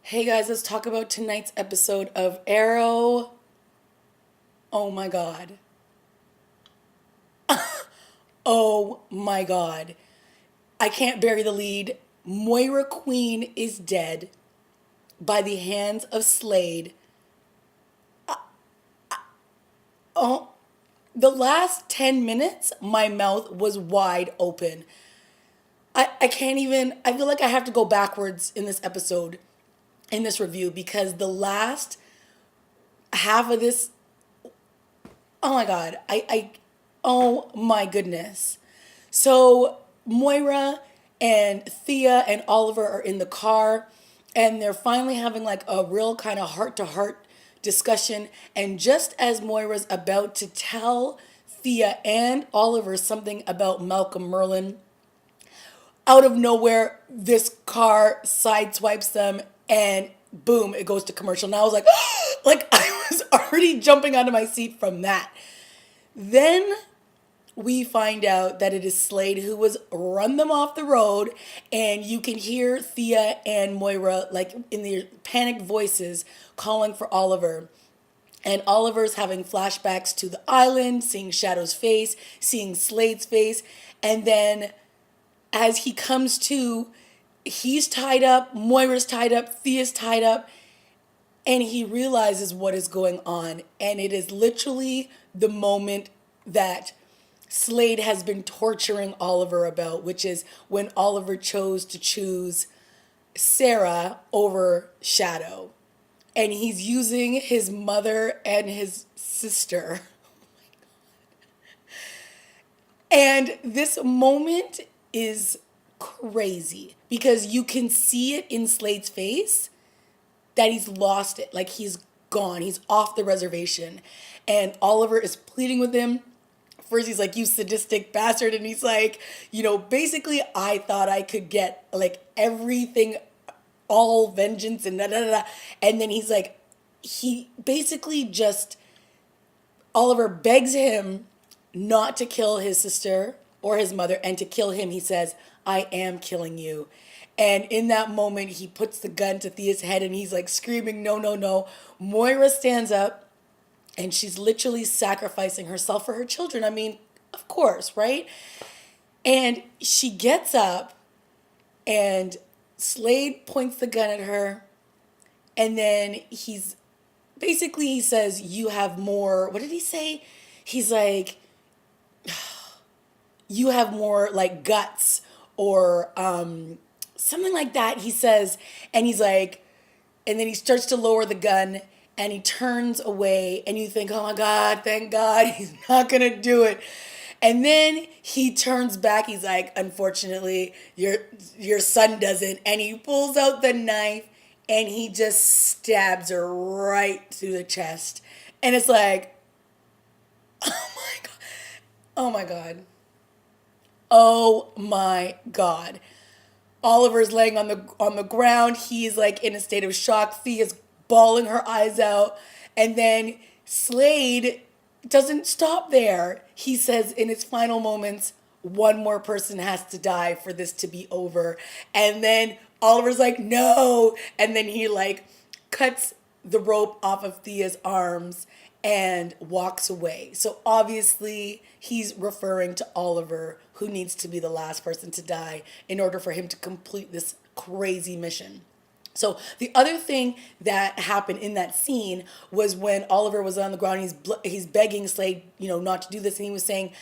Hey guys, let's talk about tonight's episode of Arrow. Oh my god. Oh my god. I can't bury the lead. Moira Queen is dead by the hands of Slade. Oh, the last 10 minutes, my mouth was wide open. I can't even, I feel like I have to go backwards in this episode, in this review, because the last half of this, oh my god, oh my goodness. So Moira and Thea and Oliver are in the car and they're finally having like a real kind of heart to heart discussion. And just as Moira's about to tell Thea and Oliver something about Malcolm Merlin, out of nowhere, this car sideswipes them and boom, it goes to commercial. And I was like, like I was already jumping out of my seat from that. Then we find out that it is Slade who was run them off the road, and you can hear Thea and Moira like in their panicked voices calling for Oliver. And Oliver's having flashbacks to the island, seeing Shadow's face, seeing Slade's face, and then as he comes to, he's tied up, Moira's tied up, Thea's tied up, and he realizes what is going on. And it is literally the moment that Slade has been torturing Oliver about, which is when Oliver chose to choose Sarah over Shadow. And he's using his mother and his sister. And this moment is crazy because you can see it in Slade's face that he's lost it. Like he's gone. He's off the reservation. And Oliver is pleading with him. First he's like, you sadistic bastard. And he's like, basically I thought I could get like everything, all vengeance and da da da. And then he's like, he basically just, Oliver begs him not to kill his sister or his mother, and to kill him, he says, I am killing you. And in that moment, he puts the gun to Thea's head and he's like screaming, no, no, no. Moira stands up and she's literally sacrificing herself for her children. I mean, of course, right? And she gets up and Slade points the gun at her. And then he says, you have more, what did he say? He's like, you have more like guts or something like that, he says. And he's like, and then he starts to lower the gun and he turns away and you think, oh my God, thank God, he's not gonna do it. And then he turns back, he's like, unfortunately, your son doesn't. And he pulls out the knife and he just stabs her right through the chest. And it's like, oh my God. Oh my God. Oh my God. Oliver's laying on the ground. He's like in a state of shock. Thea's bawling her eyes out. And then Slade doesn't stop there. He says in his final moments, one more person has to die for this to be over. And then Oliver's like, no. And then he like cuts the rope off of Thea's arms and walks away. So obviously he's referring to Oliver, who needs to be the last person to die in order for him to complete this crazy mission. So the other thing that happened in that scene was when Oliver was on the ground, he's begging Slade, not to do this, and he was saying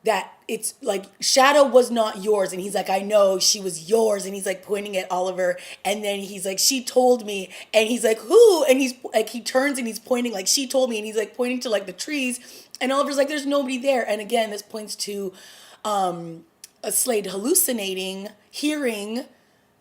that it's like Shadow was not yours, and he's like, I know she was yours, and he's like pointing at Oliver, and then he's like, she told me, and he's like, who? And he's like, he turns and he's pointing like, she told me, and he's like pointing to like the trees, and Oliver's like, there's nobody there. And again, this points to a Slade hallucinating, hearing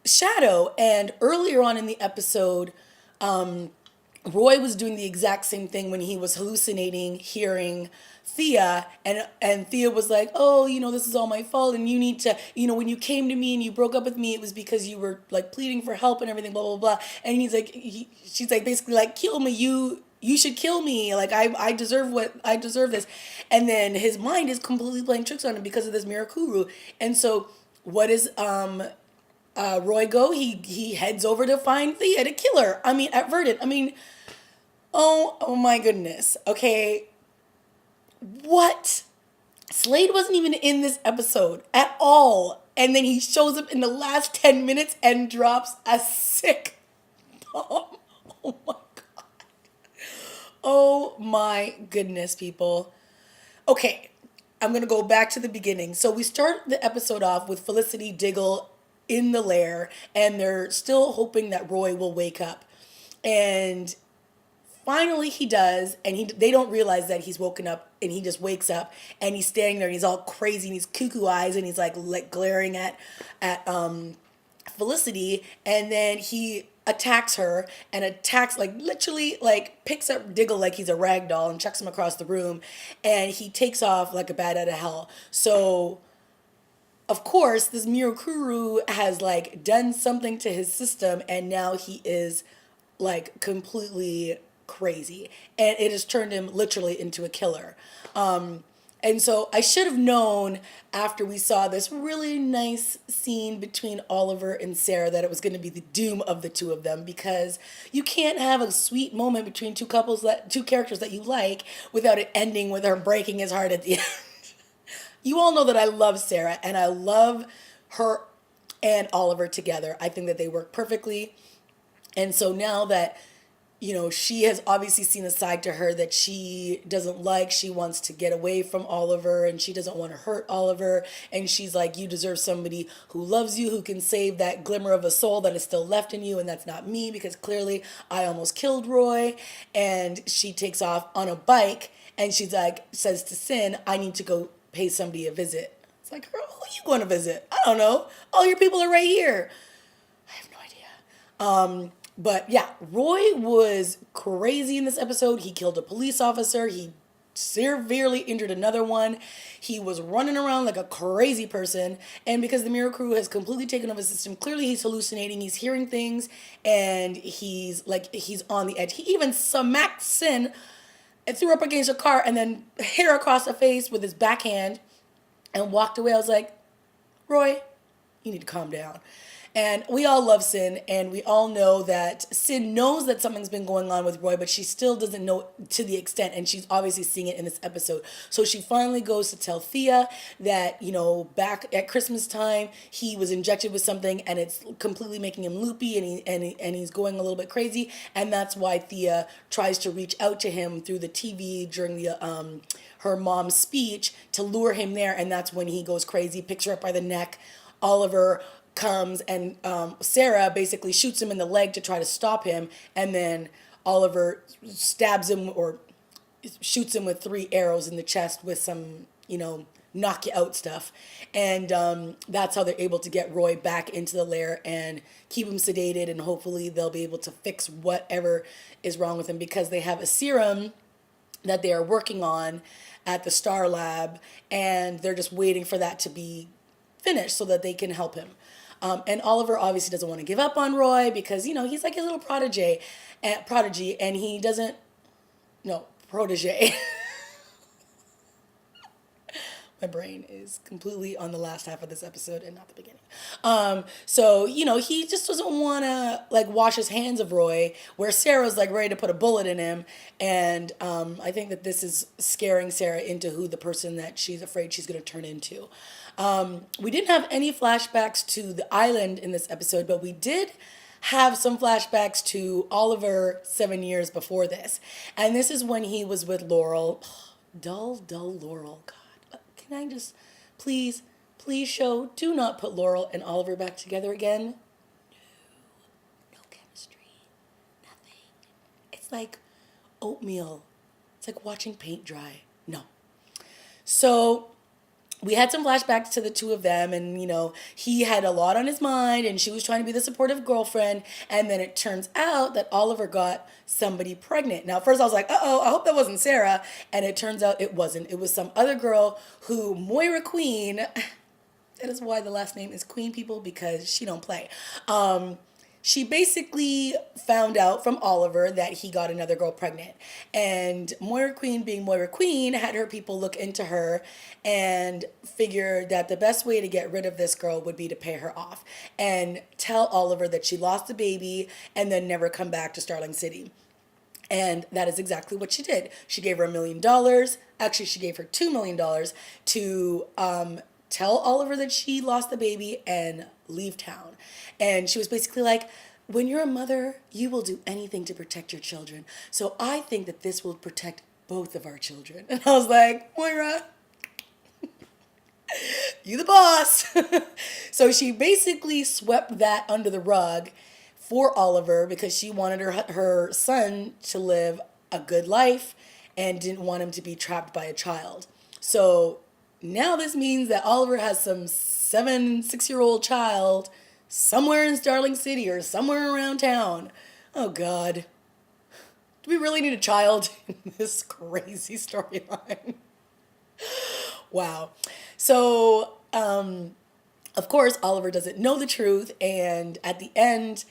Shadow. And earlier on in the episode, Roy was doing the exact same thing when he was hallucinating, hearing Thea, and Thea was like, oh, this is all my fault, and you need to, when you came to me and you broke up with me, it was because you were like pleading for help and everything, blah blah blah. And he's like, she's like basically like, kill me, you should kill me, like I deserve this. And then his mind is completely playing tricks on him because of this Mirakuru. And so what is Roy go, he heads over to find Thea to kill her. I mean, at Verdant. I mean, oh my goodness. Okay, what? Slade wasn't even in this episode at all. And then he shows up in the last 10 minutes and drops a sick bomb. Oh my God. Oh my goodness, people. Okay, I'm going to go back to the beginning. So we start the episode off with Felicity Diggle in the lair, and they're still hoping that Roy will wake up. And finally he does, and they don't realize that he's woken up, and he just wakes up and he's standing there and he's all crazy and he's cuckoo eyes and he's like glaring at Felicity, and then he attacks her and attacks, like literally like picks up Diggle like he's a rag doll and chucks him across the room, and he takes off like a bat out of hell. So of course this Mirakuru has like done something to his system, and now he is like completely crazy, and it has turned him literally into a killer. And so I should have known after we saw this really nice scene between Oliver and Sarah that it was going to be the doom of the two of them, because you can't have a sweet moment between two characters that you like without it ending with her breaking his heart at the end. You all know that I love Sarah, and I love her and Oliver together. I think that they work perfectly. And so now that, she has obviously seen a side to her that she doesn't like. She wants to get away from Oliver, and she doesn't want to hurt Oliver. And she's like, you deserve somebody who loves you, who can save that glimmer of a soul that is still left in you. And that's not me, because clearly I almost killed Roy. And she takes off on a bike, and she's like, says to Sin, I need to go pay somebody a visit. It's like, girl, who are you going to visit? I don't know. All your people are right here. I have no idea. But yeah, Roy was crazy in this episode. He killed a police officer. He severely injured another one. He was running around like a crazy person. And because the Mirakuru has completely taken over his system, clearly he's hallucinating. He's hearing things, and he's on the edge. He even smacked Sin and threw her up against a car and then hit her across the face with his backhand and walked away. I was like, Roy, you need to calm down. And we all love Sin, and we all know that Sin knows that something's been going on with Roy, but she still doesn't know to the extent, and she's obviously seeing it in this episode. So she finally goes to tell Thea that, back at Christmas time, he was injected with something, and it's completely making him loopy, and he's going a little bit crazy, and that's why Thea tries to reach out to him through the TV during the her mom's speech to lure him there, and that's when he goes crazy, picks her up by the neck. Oliver comes, and Sarah basically shoots him in the leg to try to stop him, and then Oliver stabs him or shoots him with 3 arrows in the chest with some, knock you out stuff. And that's how they're able to get Roy back into the lair and keep him sedated, and hopefully they'll be able to fix whatever is wrong with him, because they have a serum that they are working on at the Star Lab, and they're just waiting for that to be finished so that they can help him. And Oliver obviously doesn't want to give up on Roy because, he's like his little prodigy, and he doesn't, no, protege. My brain is completely on the last half of this episode and not the beginning. So, he just doesn't want to like wash his hands of Roy, where Sarah's like ready to put a bullet in him. And I think that this is scaring Sarah into who the person that she's afraid she's going to turn into. We didn't have any flashbacks to the island in this episode, but we did have some flashbacks to Oliver 7 years before this. And this is when he was with Laurel. Dull Laurel. God, can I just, please show, do not put Laurel and Oliver back together again. No chemistry. Nothing. It's like oatmeal. It's like watching paint dry. No. So we had some flashbacks to the two of them, and, he had a lot on his mind, and she was trying to be the supportive girlfriend, and then it turns out that Oliver got somebody pregnant. Now, at first I was like, uh-oh, I hope that wasn't Sarah, and it turns out it wasn't. It was some other girl who, Moira Queen, that is why the last name is Queen, people, because she don't play. she basically found out from Oliver that he got another girl pregnant. And Moira Queen, being Moira Queen, had her people look into her and figured that the best way to get rid of this girl would be to pay her off and tell Oliver that she lost the baby and then never come back to Starling City. And that is exactly what she did. She gave her $1 million. Actually, she gave her $2 million to tell Oliver that she lost the baby and leave town. And she was basically like, when you're a mother, you will do anything to protect your children. So I think that this will protect both of our children. And I was like, Moira, you the boss. So she basically swept that under the rug for Oliver because she wanted her son to live a good life and didn't want him to be trapped by a child. So now this means that Oliver has some 6-year-old child somewhere in Starling City or somewhere around town. Oh God. Do we really need a child in this crazy storyline? Wow. So, of course, Oliver doesn't know the truth. And at the end,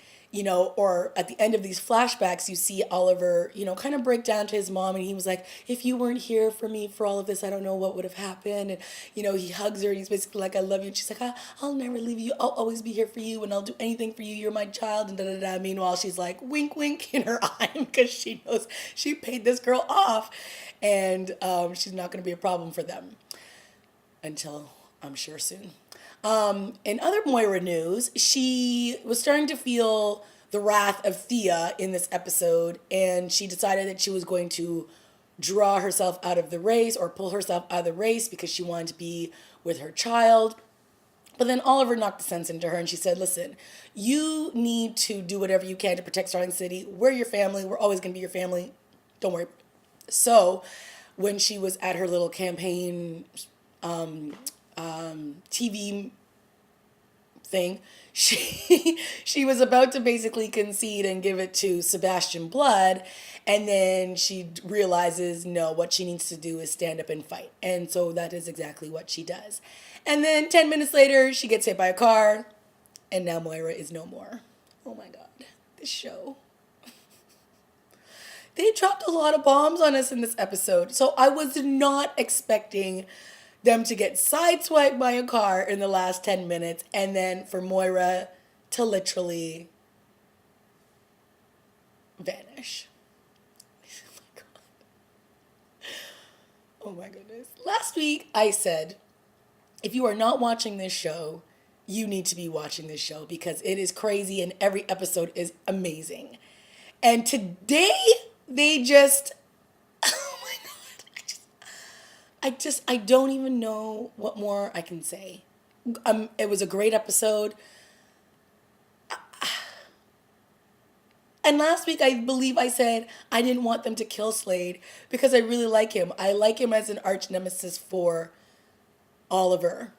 or at the end of these flashbacks, you see Oliver, kind of break down to his mom. And he was like, if you weren't here for me for all of this, I don't know what would have happened. And, he hugs her and he's basically like, I love you. And she's like, I'll never leave you. I'll always be here for you. And I'll do anything for you. You're my child. And da-da-da. Meanwhile, she's like, wink, wink in her eye because she knows she paid this girl off. And she's not going to be a problem for them until, I'm sure, soon. In other Moira news, she was starting to feel the wrath of Thea in this episode, and she decided that she was going to draw herself out of the race or pull herself out of the race because she wanted to be with her child. But then Oliver knocked the sense into her and she said, listen, you need to do whatever you can to protect Starling City. We're your family. We're always going to be your family. Don't worry. So when she was at her little campaign TV thing, she was about to basically concede and give it to Sebastian Blood, and then she realizes no, what she needs to do is stand up and fight, and so that is exactly what she does. And then 10 minutes later, she gets hit by a car, and now Moira is no more. Oh my God, this show. They dropped a lot of bombs on us in this episode, so I was not expecting them to get sideswiped by a car in the last 10 minutes and then for Moira to literally vanish. Oh my God. Oh my goodness. Last week I said, if you are not watching this show, you need to be watching this show because it is crazy and every episode is amazing. And today they just... I don't even know what more I can say. It was a great episode. And last week, I believe I said I didn't want them to kill Slade because I really like him. I like him as an arch nemesis for Oliver.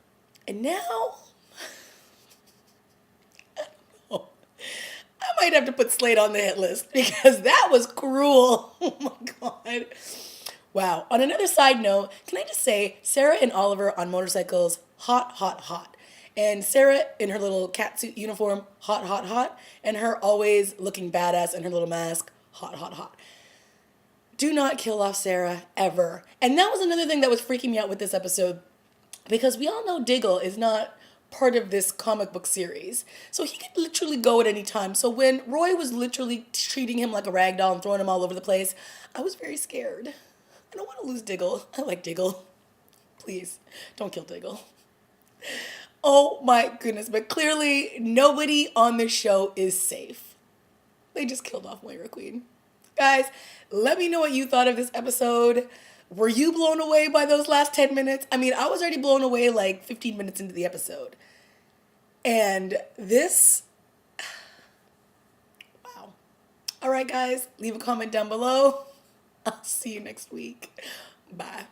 And now, I don't know. I might have to put Slade on the hit list because that was cruel. Oh my God. Wow. On another side note, can I just say, Sarah and Oliver on motorcycles, hot, hot, hot. And Sarah in her little catsuit uniform, hot, hot, hot. And her always looking badass in her little mask, hot, hot, hot. Do not kill off Sarah, ever. And that was another thing that was freaking me out with this episode. Because we all know Diggle is not part of this comic book series. So he could literally go at any time. So when Roy was literally treating him like a rag doll and throwing him all over the place, I was very scared. I don't want to lose Diggle. I like Diggle. Please, don't kill Diggle. Oh my goodness, but clearly nobody on this show is safe. They just killed off Moira Queen. Guys, let me know what you thought of this episode. Were you blown away by those last 10 minutes? I mean, I was already blown away like 15 minutes into the episode. And this... Wow. All right, guys, leave a comment down below. I'll see you next week. Bye.